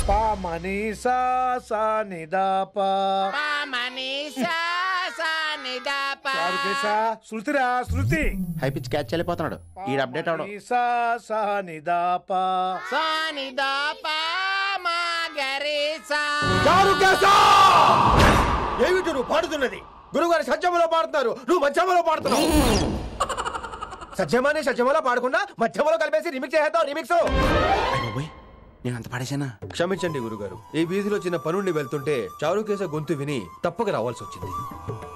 పా మనీసా సా నిదాపా శృతిరా శృతి high pitch catch వెళ్ళిపోతున్నాడు ఈ అప్డేట్ అవడం ఏమిటి నువ్వు పాడుతున్నది? గురుగారు సత్యములో పాడుతున్నారు, నువ్వు మధ్యమలో పాడుతున్నావు. సత్యమాని సత్యమలో పాడకుండా మధ్యమలో కలిపేసి రిమిక్స్ చేద్దాం. రిమిక్స్ నేను అంత పాడేశానా? క్షమించండి గురుగారు, ఈ వీధిలో చిన్న పనుండి వెళ్తుంటే చారుకేశ గొంతు విని తప్పక రావాల్సి వచ్చింది.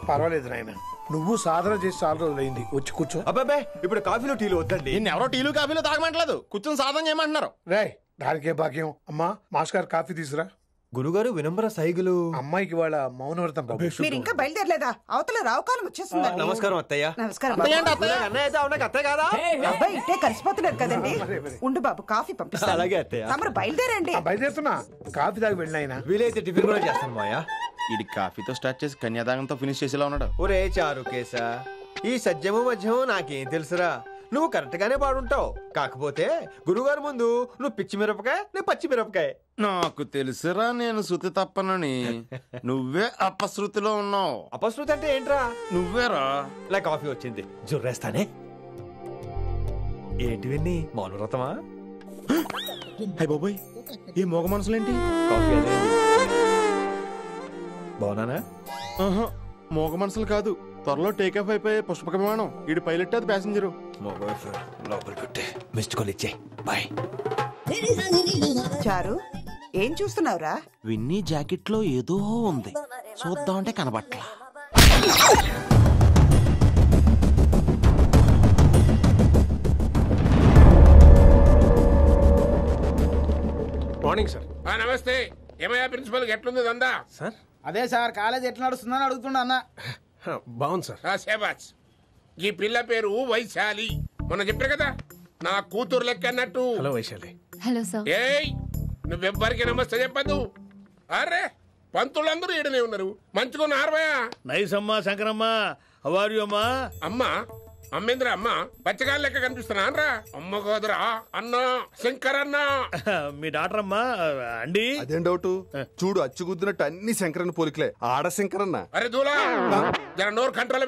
పర్వాలేదు నాయన, నువ్వు సాధన చేసి చాలా రోజులైంది, వచ్చి కూర్చో. అబ్బాబే ఇప్పుడు కాఫీలో టీలు వద్దండి. ఎవరో టీలు కాఫీలు తాగమంటలేదు, కూర్చొని సాధన చేయమంటున్నారు. రే దానికే భాగ్యం. అమ్మా మాస్టర్ కాఫీ తీసురా. గురుగారు వినమ్ర సైగులు. అమ్మాయికి వాళ్ళ మౌనవ్రతం. మీరు ఇంకా బయలుదేరలేదా? అవతల రావుకాలం వచ్చేస్తుంది. నమస్కారం అత్తయ్య. నమస్కారం. అత్తయ్య కాదా? అబ్బాయి ఇట్టే కలిసిపోతున్నారు కదండి. ఉండు బాబు, కాఫీ పంపిస్తా. అలాగే అత్తయ్య. తమరు బయలుదేరండి. బయలుదేరుతున్నా, కాఫీ తాగి వెళ్ళినాయన. వీలైతే టిఫిన్ కూడా చేస్తాను మాయా. ఇది కాఫీతో స్టార్ట్ చేసి కన్యాదానంతో ఫినిష్ చేసేలా ఉన్నాడు. ఒరే చారుకేశ, ఈ సత్యము మధ్యము నాకేం తెలుసురా? నువ్వు కరెక్ట్ గానే పాడుంటావు, కాకపోతే గురుగారు ముందు నువ్వు పిచ్చి మిరపకాయ, నేను పచ్చి మిరపకాయ. నాకు తెలుసురా నేను శృతి తప్పనని. నువ్వే అపశృతిలో ఉన్నావు. అపశృతి అంటే ఏంట్రా? నువ్వేరా. ఇలా కాఫీ వచ్చింది, జుర్రేస్తానే. ఏంటి విన్ని మౌనవ్రతమా? హై బాబోయ్, ఈ మోగ మనసులేంటి? కాఫీ అదే బాగున్నానా? మోగ మనసులు కాదు, త్వరలో టేకాఫ్ అయిపోయే పుష్పక విమానం. ఈడు పైలట్, అది ప్యాసింజరు. లోపల పెట్టే మిస్డ్ కాల్ ఇచ్చే. బాయ్. చారు, ఏం చూస్తున్నావురా? విన్నీ జాకెట్ లో ఏదో ఉంది, చూద్దామంటే కనబట్లా. Morning sir. నమస్తే. ఏమయ్యా ప్రిన్సిపల్ ఎట్లుంది దందా? సార్ అదే సార్, కాలేజ్ ఎట్లా నడుస్తుందని అడుగుతున్నా అన్న. బాగుంది సార్. శేబాజ్. ఈ పిల్ల పేరు వైశాలి. మొన్న చెప్పారు కదా, నా కూతురు లెక్క అన్నట్టు. హలో వైశాలి. Hello sir. ఏయ్, నువ్వెవ్వరికి నమస్తే చెప్పదు. అరే పంతులందరూ ఈడనే ఉన్నారు, మంచుకున్న ఆర్వయా. నైస్ అమ్మా శంకరమ్మ. హౌ ఆర్ యు అమ్మా? అమ్మా అమ్మేంద్ర అమ్మ పచ్చగాళ్ళ లెక్క కనిపిస్తున్నా అనరా? అమ్మ కాదురా అన్న, శంకర్ అన్న. మీ డాక్టర్ అమ్మా అండి. అదేం డౌట్? చూడు అచ్చుగుద్దినట్టు అన్ని శంకరన్న పోలికలే. ఆడ శంకరన్న. అరే దూలా, జర నోరు కంట్రోల్